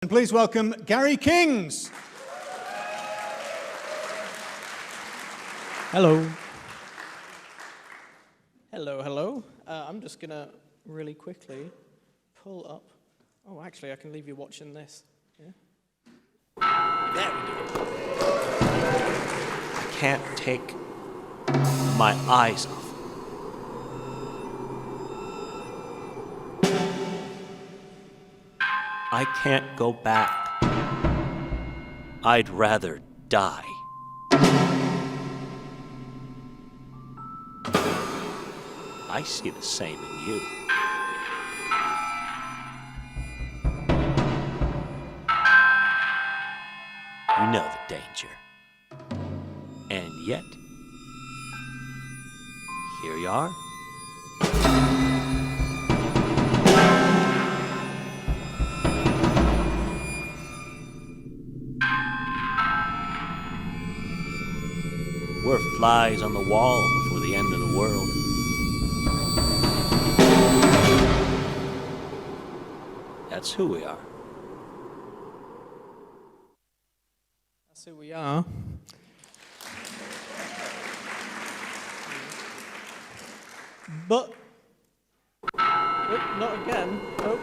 And please welcome Gary Kings. Hello. Hello, hello. I'm just going to really quickly pull up. Oh, actually, I can leave you watching this. Yeah? There we go. I can't take my eyes off. I can't go back. I'd rather die. I see the same in you. You know the danger. And yet, here you are. We're flies on the wall before the end of the world. That's who we are. That's who we are. But, not again. Oh.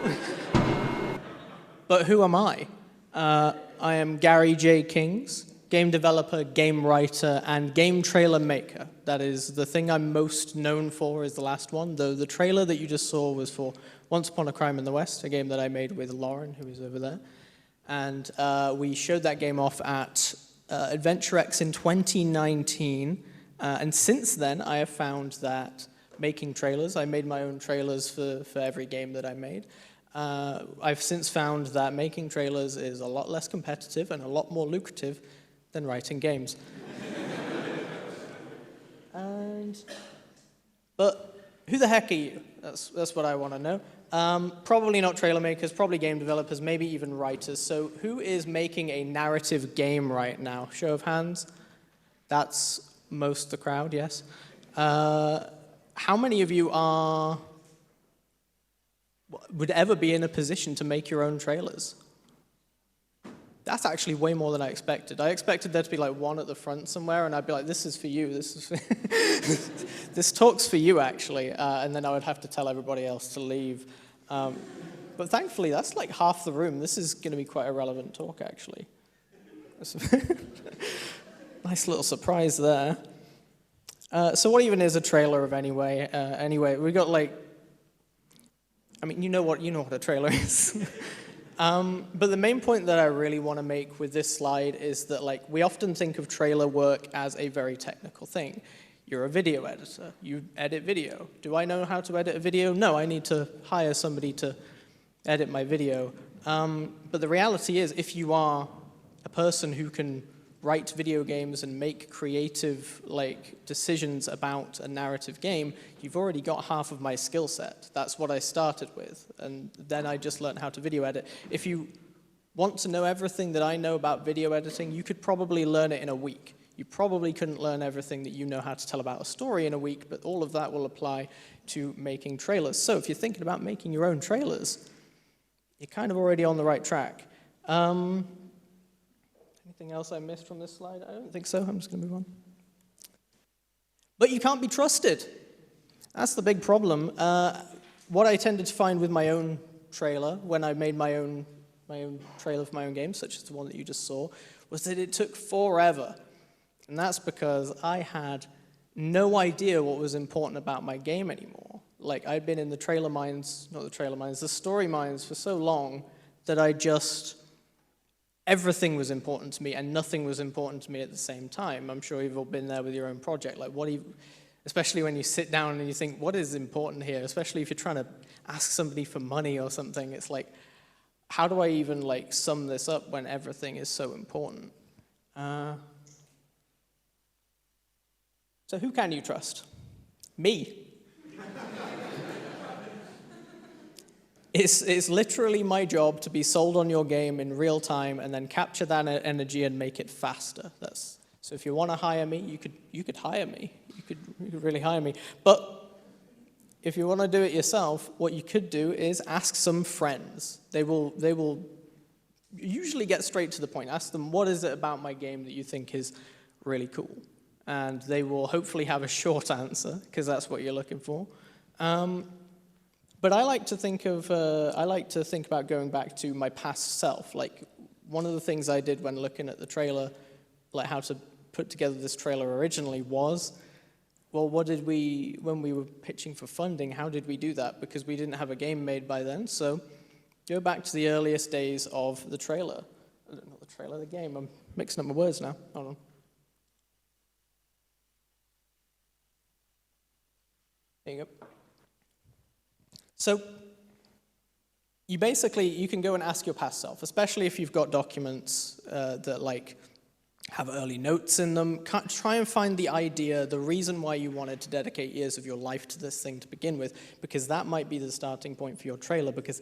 But who am I? I am Gary J. Kings, game developer, game writer, and game trailer maker. That is the thing I'm most known for is the last one, though the trailer that you just saw was for Once Upon a Crime in the West, a game that I made with Lauren, who is over there. And we showed that game off at AdventureX in 2019. And since then, I have found that making trailers, I made my own trailers for every game that I made. I've since found that making trailers is a lot less competitive and a lot more lucrative than writing games. But who the heck are you? That's what I want to know. Probably not trailer makers, probably game developers, maybe even writers. So who is making a narrative game right now? Show of hands. That's most of the crowd, yes. How many of you would ever be in a position to make your own trailers? That's actually way more than I expected. I expected there to be like one at the front somewhere, and I'd be like, this is for you, this is for this talk's for you, actually, and then I would have to tell everybody else to leave. But thankfully, that's like half the room. This is going to be quite a relevant talk, actually. Nice little surprise there. So what even is a trailer of anyway? Anyway, we got like, I mean, you know what a trailer is. But the main point that I really want to make with this slide is that like we often think of trailer work as a very technical thing. You're a video editor. You edit video. Do I know how to edit a video? No, I need to hire somebody to edit my video. But the reality is, if you are a person who can write video games and make creative decisions about a narrative game, you've already got half of my skill set. That's what I started with, and then I just learned how to video edit. If you want to know everything that I know about video editing, you could probably learn it in a week. You probably couldn't learn everything that you know how to tell about a story in a week, but all of that will apply to making trailers. So if you're thinking about making your own trailers, you're kind of already on the right track. Anything else I missed from this slide? I don't think so. I'm just going to move on. But you can't be trusted. That's the big problem. What I tended to find with my own trailer, when I made my own trailer for my own game, such as the one that you just saw, was that it took forever. And that's because I had no idea what was important about my game anymore. Like, I'd been in the story mines for so long that everything was important to me and nothing was important to me at the same time. I'm sure you've all been there with your own project. Like, especially when you sit down and you think, what is important here? Especially if you're trying to ask somebody for money or something. It's like, how do I even sum this up when everything is so important? So who can you trust? Me. It's literally my job to be sold on your game in real time and then capture that energy and make it faster. So if you want to hire me, you could hire me. You could really hire me. But if you want to do it yourself, what you could do is ask some friends. They will usually get straight to the point. Ask them, what is it about my game that you think is really cool? And they will hopefully have a short answer, because that's what you're looking for. But I like to think about going back to my past self. Like, one of the things I did when looking at the trailer, like how to put together this trailer originally was, well, when we were pitching for funding, how did we do that? Because we didn't have a game made by then, so go back to the earliest days of the trailer. Not the trailer, the game. I'm mixing up my words now. Hold on. There you go. So you can go and ask your past self, especially if you've got documents that like have early notes in them. Try and find the idea, the reason why you wanted to dedicate years of your life to this thing to begin with, because that might be the starting point for your trailer, because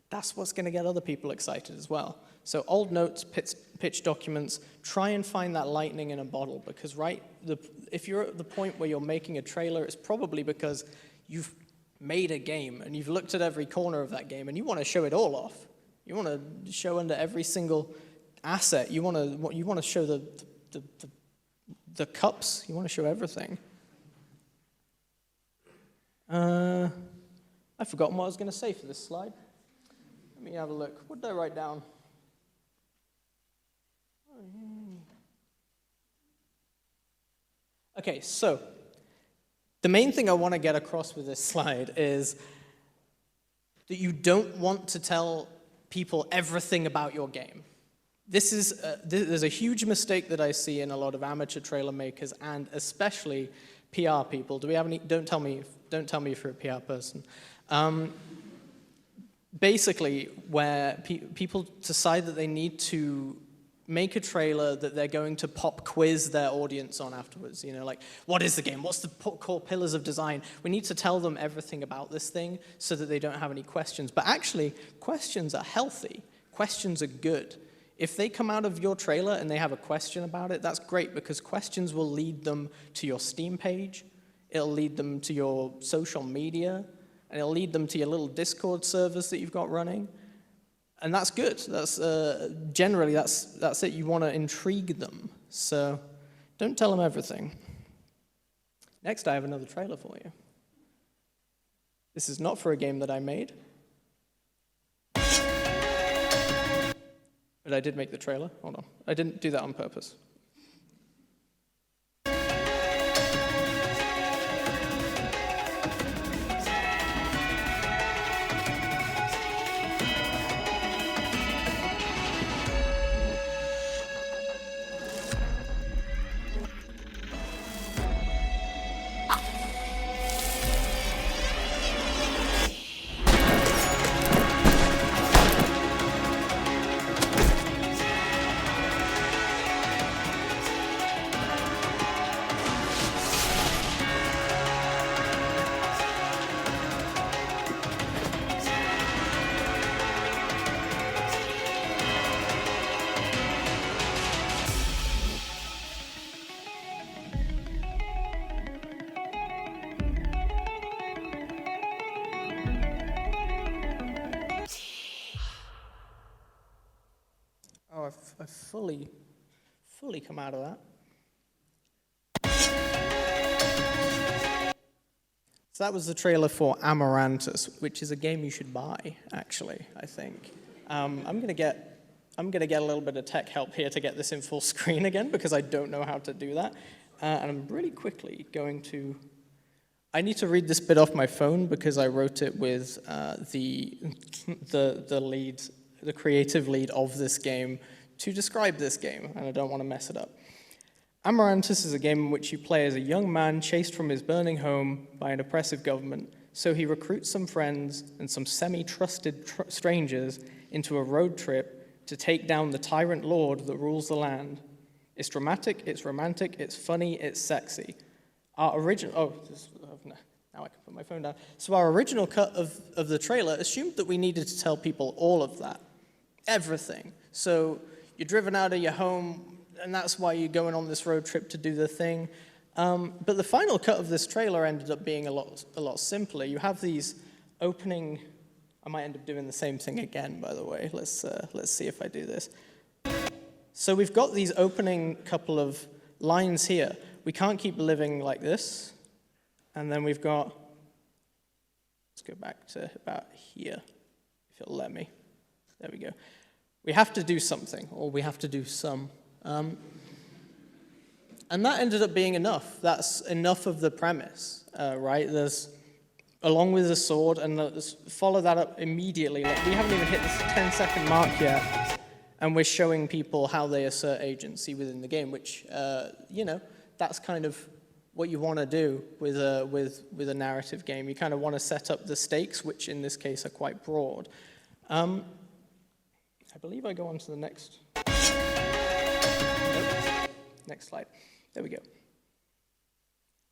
that's what's going to get other people excited as well. So old notes, pitch documents, try and find that lightning in a bottle, because if you're at the point where you're making a trailer, it's probably because you've made a game and you've looked at every corner of that game and you want to show it all off. You want to show under every single asset. You want to show the cups. You want to show everything. I've forgotten what I was going to say for this slide. Let me have a look. What did I write down? Okay, so the main thing I want to get across with this slide is that you don't want to tell people everything about your game. There's a huge mistake that I see in a lot of amateur trailer makers and especially PR people. Do we have any? Don't tell me if you're a PR person. Basically, where people decide that they need to make a trailer that they're going to pop quiz their audience on afterwards. You know, like, what is the game? What's the core pillars of design? We need to tell them everything about this thing so that they don't have any questions. But actually, questions are healthy. Questions are good. If they come out of your trailer and they have a question about it, that's great, because questions will lead them to your Steam page, it'll lead them to your social media, and it'll lead them to your little Discord servers that you've got running. And that's good. That's generally that's it. You want to intrigue them. So don't tell them everything. Next, I have another trailer for you. This is not for a game that I made, but I did make the trailer. Hold on. I didn't do that on purpose. Oh, I've fully come out of that. So that was the trailer for Amaranthus, which is a game you should buy, actually, I think. I'm gonna get a little bit of tech help here to get this in full screen again, because I don't know how to do that. And I'm really quickly going to... I need to read this bit off my phone because I wrote it with the creative lead of this game to describe this game, and I don't want to mess it up. Amaranthus is a game in which you play as a young man chased from his burning home by an oppressive government, so he recruits some friends and some semi-trusted strangers into a road trip to take down the tyrant lord that rules the land. It's dramatic, it's romantic, it's funny, it's sexy. Our original... now I can put my phone down. So our original cut of the trailer assumed that we needed to tell people all of that. Everything. So you're driven out of your home, and that's why you're going on this road trip to do the thing. But the final cut of this trailer ended up being a lot simpler. You have these opening... I might end up doing the same thing again, by the way. Let's see if I do this. So we've got these opening couple of lines here. We can't keep living like this. And then we've got, let's go back to about here, if it'll let me. There we go. We have to do something, or we have to do some. And that ended up being enough. That's enough of the premise, right? There's, along with the sword, and let's follow that up immediately. Like, we haven't even hit this 10-second mark yet, and we're showing people how they assert agency within the game, which, you know, that's kind of what you want to do with a narrative game. You kind of want to set up the stakes, which in this case are quite broad. I believe I go on to the next. Nope. Next slide. There we go.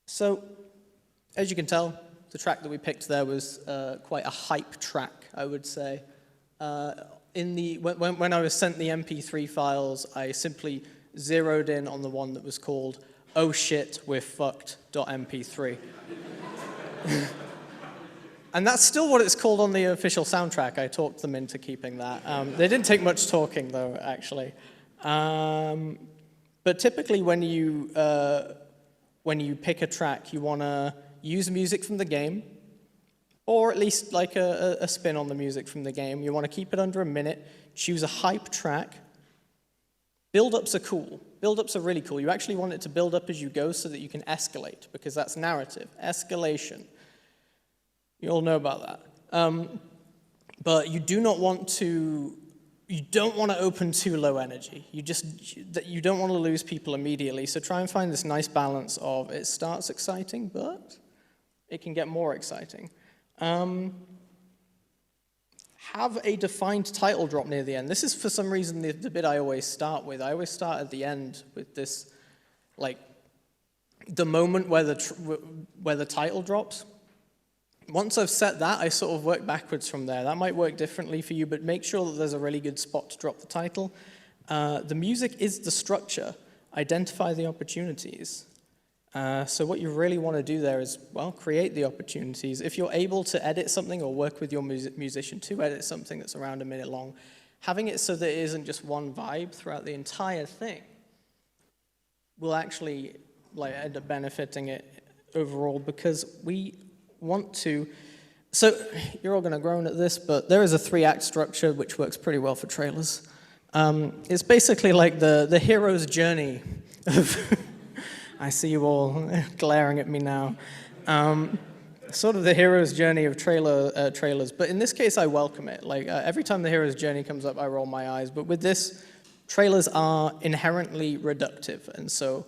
So, as you can tell, the track that we picked there was quite a hype track, I would say. When I was sent the MP3 files, I simply zeroed in on the one that was called "Oh shit, we're fucked.mp3." And that's still what it's called on the official soundtrack. I talked them into keeping that. They didn't take much talking, though, actually. But typically, when you pick a track, you want to use music from the game, or at least like a spin on the music from the game. You want to keep it under a minute, choose a hype track. Build-ups are cool. Build-ups are really cool. You actually want it to build up as you go so that you can escalate, because that's narrative. Escalation. You all know about that. But you do not want to, you don't want to open too low energy. You don't want to lose people immediately. So try and find this nice balance of it starts exciting, but it can get more exciting. Have a defined title drop near the end. This is, for some reason, the bit I always start with. I always start at the end with this, like, the moment where the title drops. Once I've set that, I sort of work backwards from there. That might work differently for you, but make sure that there's a really good spot to drop the title. The music is the structure. Identify the opportunities. So what you really want to do there is, well, create the opportunities. If you're able to edit something or work with your musician to edit something that's around a minute long, having it so that it isn't just one vibe throughout the entire thing will actually end up benefiting it overall, because we want to. So you're all going to groan at this, but there is a 3-act structure which works pretty well for trailers. It's basically like the hero's journey of I see you all glaring at me now. Sort of the hero's journey of trailers, but in this case, I welcome it. Like, every time the hero's journey comes up, I roll my eyes. But with this, trailers are inherently reductive, and so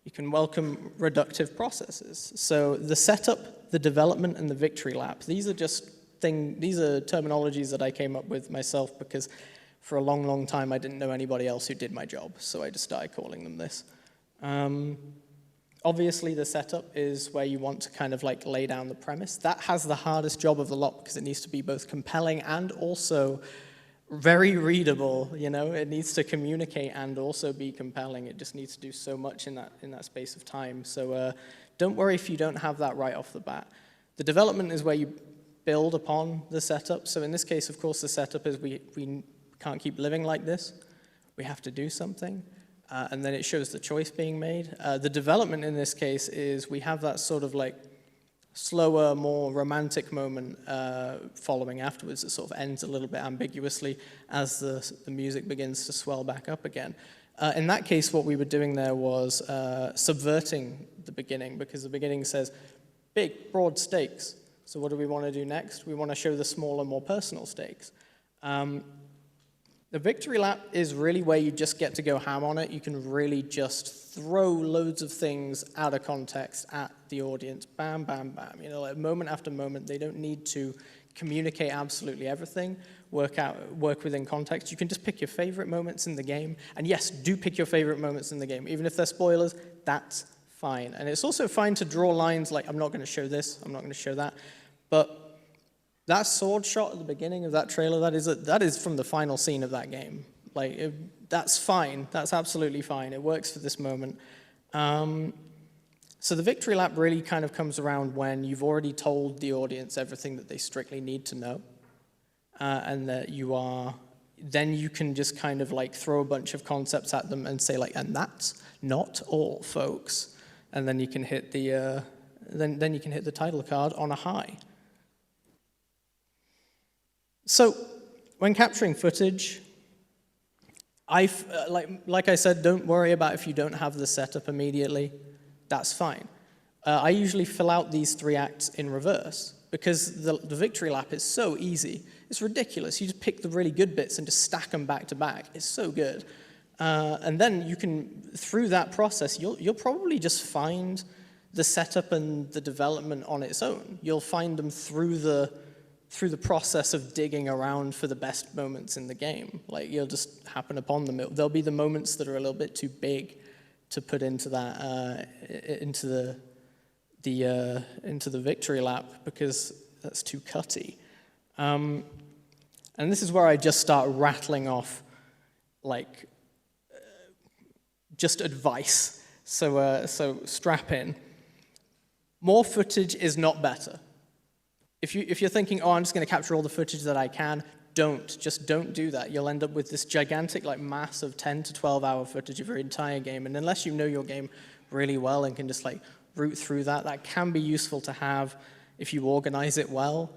you can welcome reductive processes. So the setup, the development, and the victory lap, these are terminologies that I came up with myself because for a long, long time, I didn't know anybody else who did my job, so I just started calling them this. Obviously, the setup is where you want to kind of like lay down the premise. That has the hardest job of the lot because it needs to be both compelling and also very readable. You know, it needs to communicate and also be compelling. It just needs to do so much in that space of time. So don't worry if you don't have that right off the bat. The development is where you build upon the setup. So in this case, of course, the setup is we can't keep living like this. We have to do something. And then it shows the choice being made. The development in this case is we have that sort of like slower, more romantic moment following afterwards that sort of ends a little bit ambiguously as the music begins to swell back up again. In that case, what we were doing there was subverting the beginning, because the beginning says big, broad stakes. So what do we want to do next? We want to show the smaller, more personal stakes. The victory lap is really where you just get to go ham on it. You can really just throw loads of things out of context at the audience. Bam, bam, bam. You know, like moment after moment. They don't need to communicate absolutely everything, work within context. You can just pick your favorite moments in the game. And yes, do pick your favorite moments in the game. Even if they're spoilers, that's fine. And it's also fine to draw lines like, I'm not going to show this, I'm not going to show that. But that sword shot at the beginning of that trailer, that is from the final scene of that game. Like, that's fine. That's absolutely fine. It works for this moment. So the victory lap really kind of comes around when you've already told the audience everything that they strictly need to know, and that then you can just kind of like throw a bunch of concepts at them and say like, and that's not all, folks. And then you can hit the then you can hit the title card on a high. So when capturing footage, like I said, don't worry about if you don't have the setup immediately. That's fine. I usually fill out these 3 acts in reverse because the victory lap is so easy. It's ridiculous. You just pick the really good bits and just stack them back to back. It's so good. And then you can, through that process, you'll probably just find the setup and the development on its own. You'll find them through the process of digging around for the best moments in the game. Like, you'll just happen upon them. There'll be the moments that are a little bit too big to put into that into the victory lap because that's too cutty. And this is where I just start rattling off like just advice. So strap in. More footage is not better. If you're thinking, oh, I'm just going to capture all the footage that I can, just don't do that. You'll end up with this gigantic like mass of 10 to 12 hour footage of your entire game. And unless you know your game really well and can just like root through that, that can be useful to have if you organize it well.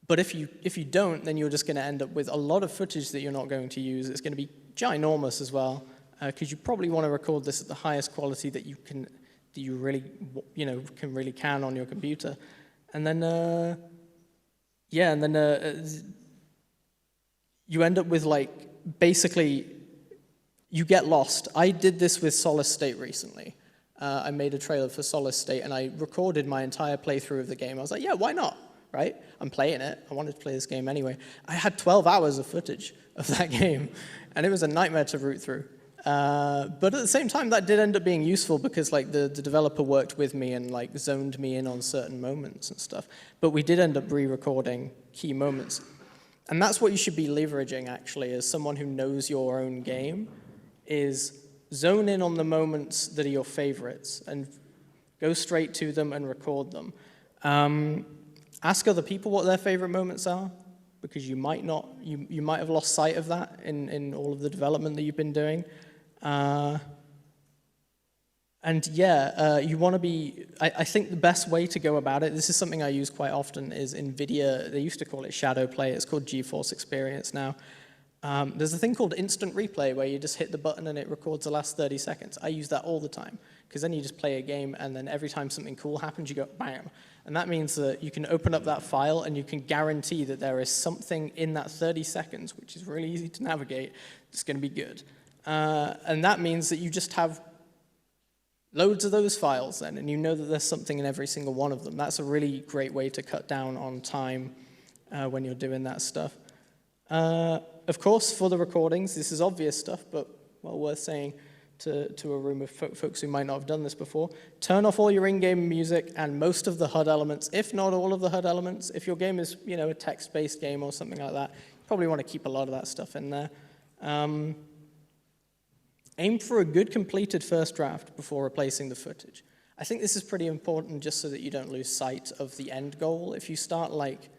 But if you don't, then you're just going to end up with a lot of footage that you're not going to use. It's going to be ginormous as well, because you probably want to record this at the highest quality that you can, can on your computer. And then, you end up with like, basically, you get lost. I did this with Solid State recently. I made a trailer for Solid State, and I recorded my entire playthrough of the game. I was like, yeah, why not, right? I'm playing it. I wanted to play this game anyway. I had 12 hours of footage of that game, and it was a nightmare to root through. But at the same time, that did end up being useful because like the developer worked with me and like zoned me in on certain moments and stuff. But we did end up re-recording key moments. And that's what you should be leveraging, actually, as someone who knows your own game, is zone in on the moments that are your favorites and go straight to them and record them. Ask other people what their favorite moments are, because you might have lost sight of that in all of the development that you've been doing. You want to be, I think the best way to go about it, this is something I use quite often, is NVIDIA, they used to call it Shadow Play, it's called GeForce Experience now. There's a thing called instant replay where you just hit the button and it records the last 30 seconds. I use that all the time, because then you just play a game and then every time something cool happens, you go bam. And that means that you can open up that file and you can guarantee that there is something in that 30 seconds, which is really easy to navigate, that's going to be good. And that means that you just have loads of those files then, and you know that there's something in every single one of them. That's a really great way to cut down on time when you're doing that stuff. Of course, for the recordings, this is obvious stuff, but well worth saying to a room of folks who might not have done this before. Turn off all your in-game music and most of the HUD elements, if not all of the HUD elements. If your game is, a text-based game or something like that, you probably want to keep a lot of that stuff in there. Aim for a good completed first draft before replacing the footage. I think this is pretty important just so that you don't lose sight of the end goal. If you start like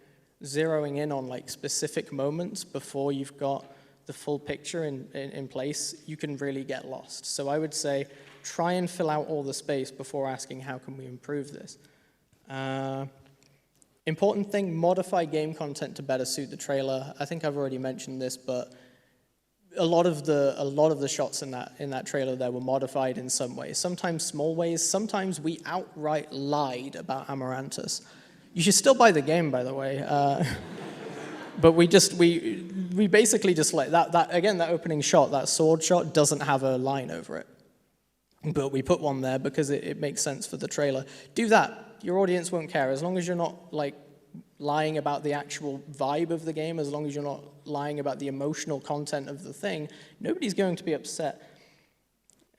zeroing in on like specific moments before you've got the full picture in place, you can really get lost. So I would say try and fill out all the space before asking how can we improve this. Important thing, modify game content to better suit the trailer. I think I've already mentioned this, but a lot of the shots in that trailer there were modified in some ways. Sometimes small ways. Sometimes we outright lied about Amaranthus. You should still buy the game, by the way. But we basically just like that again, that opening shot, that sword shot doesn't have a line over it. But we put one there because it makes sense for the trailer. Do that. Your audience won't care as long as you're not like lying about the actual vibe of the game, as long as you're not lying about the emotional content of the thing, nobody's going to be upset.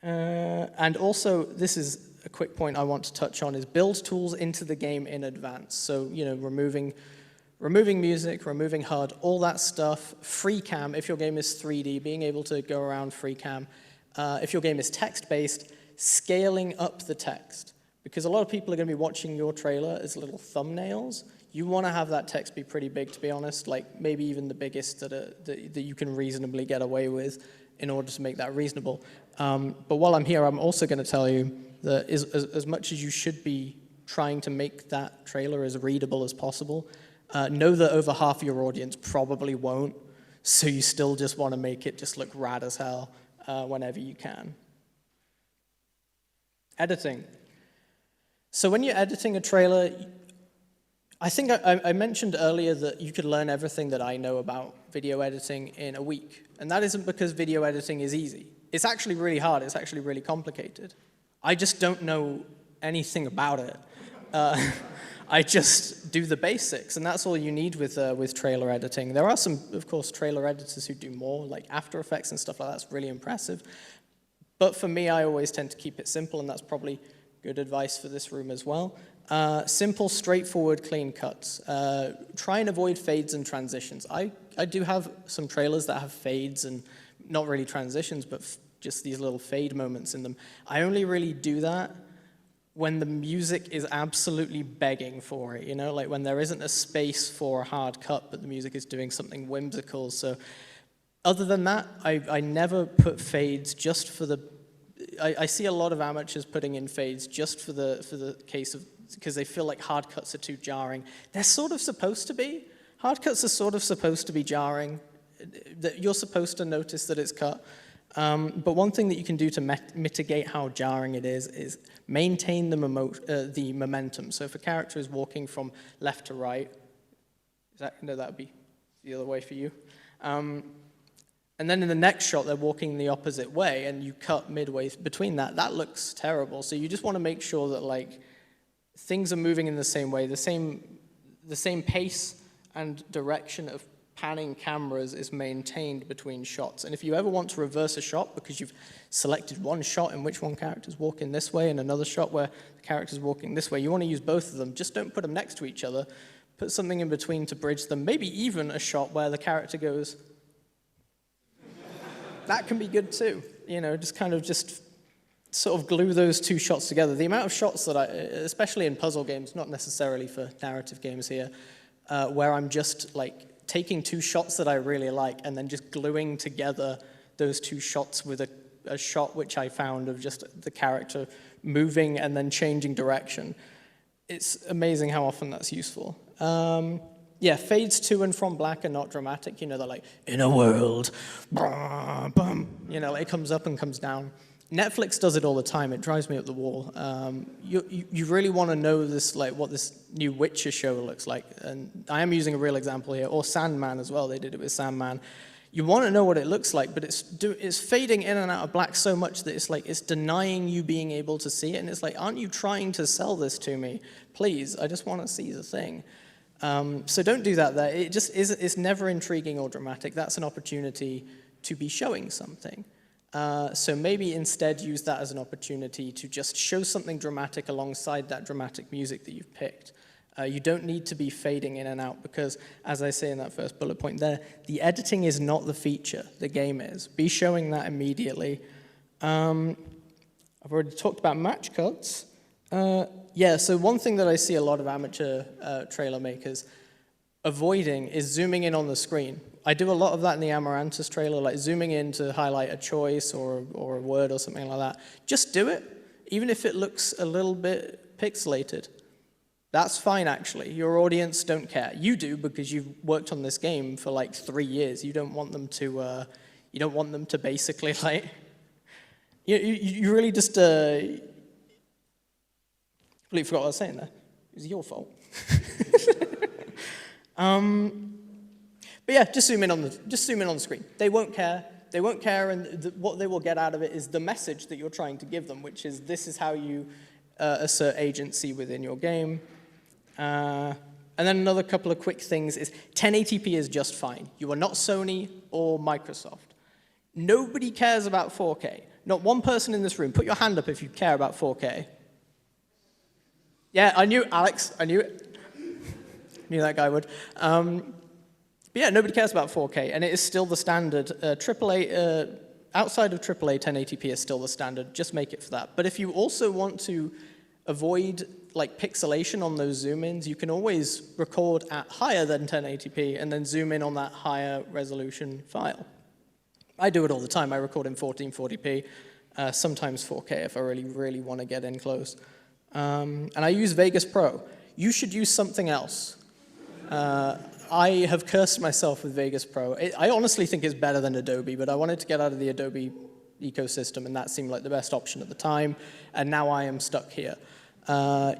And also, this is a quick point I want to touch on, is build tools into the game in advance. So, removing music, removing HUD, all that stuff, free cam, if your game is 3D, being able to go around free cam. If your game is text-based, scaling up the text. Because a lot of people are going to be watching your trailer as little thumbnails. You want to have that text be pretty big, to be honest, like maybe even the biggest that you can reasonably get away with in order to make that reasonable. But while I'm here, I'm also going to tell you that as much as you should be trying to make that trailer as readable as possible, know that over half your audience probably won't, so you still just want to make it just look rad as hell whenever you can. Editing. So when you're editing a trailer, I think I mentioned earlier that you could learn everything that I know about video editing in a week. And that isn't because video editing is easy. It's actually really hard. It's actually really complicated. I just don't know anything about it. I just do the basics, and that's all you need with trailer editing. There are some, of course, trailer editors who do more, like After Effects and stuff like that. That's really impressive. But for me, I always tend to keep it simple, and that's probably good advice for this room as well. Simple, straightforward, clean cuts. Try and avoid fades and transitions. I do have some trailers that have fades and not really transitions, but just these little fade moments in them. I only really do that when the music is absolutely begging for it, you know, like when there isn't a space for a hard cut, but the music is doing something whimsical. So other than that, I never put fades just for the, I see a lot of amateurs putting in fades just for the case of, because they feel like hard cuts are too jarring. They're sort of supposed to be. Hard cuts are sort of supposed to be jarring. That you're supposed to notice that it's cut. But one thing that you can do to mitigate how jarring it is maintain the momentum. So if a character is walking from left to right, that would be the other way for you. And then in the next shot, they're walking the opposite way, and you cut midway between that. That looks terrible. So you just want to make sure that like things are moving in the same way, the same pace and direction of panning cameras is maintained between shots. And if you ever want to reverse a shot because you've selected one shot in which one character's walking this way and another shot where the character's walking this way, you want to use both of them. Just don't put them next to each other. Put something in between to bridge them. Maybe even a shot where the character goes. That can be good too. You know, just sort of glue those two shots together. The amount of shots that especially in puzzle games, not necessarily for narrative games here, where I'm just like taking two shots that I really like and then just gluing together those two shots with a shot which I found of just the character moving and then changing direction. It's amazing how often that's useful. Yeah, fades to and from black are not dramatic. You know, they're like, in a world, bah, bum. You know, it comes up and comes down. Netflix does it all the time. It drives me up the wall. You really want to know this, like what this new Witcher show looks like. And I am using a real example here, or Sandman as well. They did it with Sandman. You want to know what it looks like, but it's fading in and out of black so much that it's like it's denying you being able to see it. And it's like, aren't you trying to sell this to me? Please, I just want to see the thing. So don't do that there. It's never intriguing or dramatic. That's an opportunity to be showing something. So maybe instead use that as an opportunity to just show something dramatic alongside that dramatic music that you've picked. You don't need to be fading in and out because, as I say in that first bullet point there, the editing is not the feature, the game is. Be showing that immediately. I've already talked about match cuts. Yeah, so one thing that I see a lot of amateur trailer makers avoiding is zooming in on the screen. I do a lot of that in the Amaranthus trailer, like zooming in to highlight a choice or a word or something like that. Just do it, even if it looks a little bit pixelated. That's fine, actually. Your audience don't care. You do because you've worked on this game for like 3 years. You don't want them to. Basically like. You really just. I completely forgot what I was saying there. It was your fault. But yeah, just zoom in on the screen. They won't care. They won't care, and what they will get out of it is the message that you're trying to give them, which is this is how you assert agency within your game. And then another couple of quick things is 1080p is just fine. You are not Sony or Microsoft. Nobody cares about 4K. Not one person in this room. Put your hand up if you care about 4K. Yeah, I knew, Alex, I knew it. Knew that guy would. But yeah, nobody cares about 4K, and it is still the standard. AAA, outside of AAA, 1080p is still the standard. Just make it for that. But if you also want to avoid like pixelation on those zoom-ins, you can always record at higher than 1080p and then zoom in on that higher resolution file. I do it all the time. I record in 1440p, sometimes 4K if I really, really want to get in close. And I use Vegas Pro. You should use something else. I have cursed myself with Vegas Pro. I honestly think it's better than Adobe, but I wanted to get out of the Adobe ecosystem, and that seemed like the best option at the time, and now I am stuck here.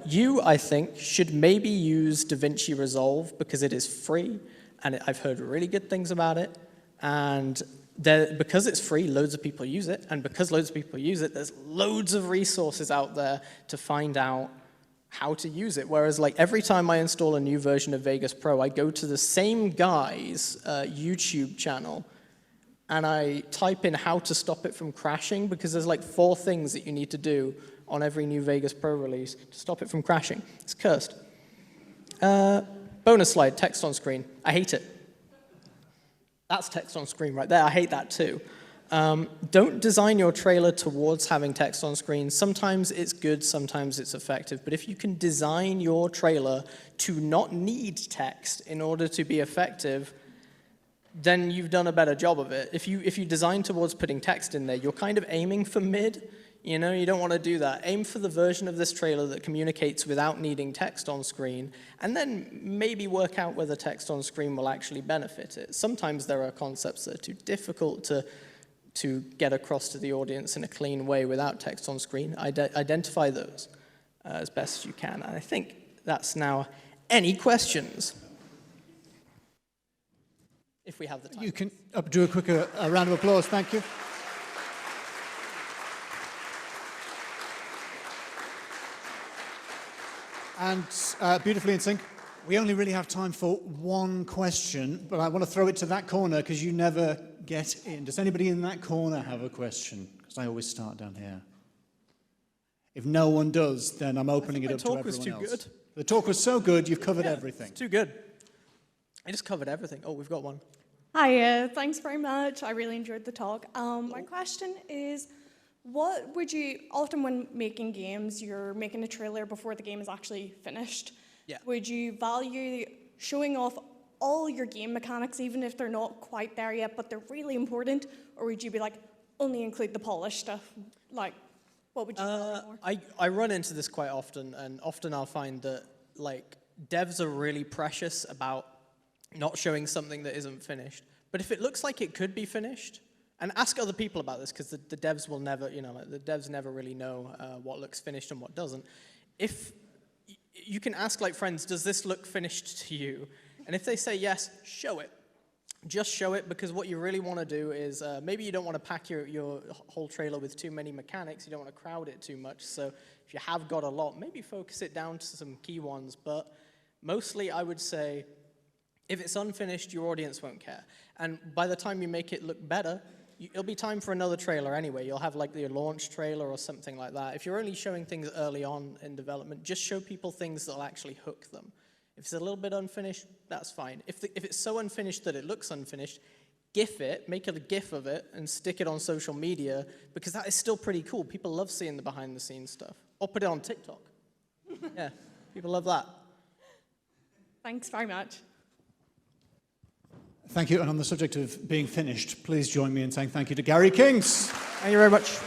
You, I think, should maybe use DaVinci Resolve because it is free, and I've heard really good things about it, and because it's free, loads of people use it, and because loads of people use it, there's loads of resources out there to find out how to use it. Whereas like every time I install a new version of Vegas Pro, I go to the same guy's YouTube channel and I type in how to stop it from crashing, because there's like 4 things that you need to do on every new Vegas Pro release to stop it from crashing. It's cursed. Bonus slide, text on screen. I hate it. That's text on screen right there. I hate that too. Don't design your trailer towards having text on screen. Sometimes it's good, sometimes it's effective. But if you can design your trailer to not need text in order to be effective, then you've done a better job of it. If you design towards putting text in there, you're kind of aiming for mid. You know, you don't want to do that. Aim for the version of this trailer that communicates without needing text on screen, and then maybe work out whether text on screen will actually benefit it. Sometimes there are concepts that are too difficult to get across to the audience in a clean way without text on screen. Identify those as best as you can. And I think that's now any questions, if we have the time. You can do a quick round of applause. Thank you. And beautifully in sync. We only really have time for one question, but I want to throw it to that corner because you never get in. Does anybody in that corner have a question? Because I always start down here. If no one does, then I'm opening it up to everyone else. The talk was too good. The talk was so good, you've covered everything. Too good. I just covered everything. Oh, we've got one. Hi, thanks very much. I really enjoyed the talk. My question is, what would you, often when making games, you're making a trailer before the game is actually finished. Yeah. Would you value showing off all your game mechanics, even if they're not quite there yet, but they're really important? Or would you be like, only include the polished stuff? Like, what would you value more? I run into this quite often, and often I'll find that like devs are really precious about not showing something that isn't finished. But if it looks like it could be finished, and ask other people about this, because the devs will never, the devs never really know what looks finished and what doesn't. If you can ask like friends, does this look finished to you? And if they say yes, show it. Just show it, because what you really want to do is, maybe you don't want to pack your whole trailer with too many mechanics, you don't want to crowd it too much, so if you have got a lot, maybe focus it down to some key ones, but mostly I would say, if it's unfinished, your audience won't care. And by the time you make it look better, it'll be time for another trailer anyway. You'll have like the launch trailer or something like that. If you're only showing things early on in development, just show people things that'll actually hook them. If it's a little bit unfinished, that's fine. If it's so unfinished that it looks unfinished, GIF it, make it a GIF of it, and stick it on social media, because that is still pretty cool. People love seeing the behind-the-scenes stuff. Or put it on TikTok. Yeah, people love that. Thanks very much. Thank you. And on the subject of being finished, please join me in saying thank you to Gary Kings. Thank you very much.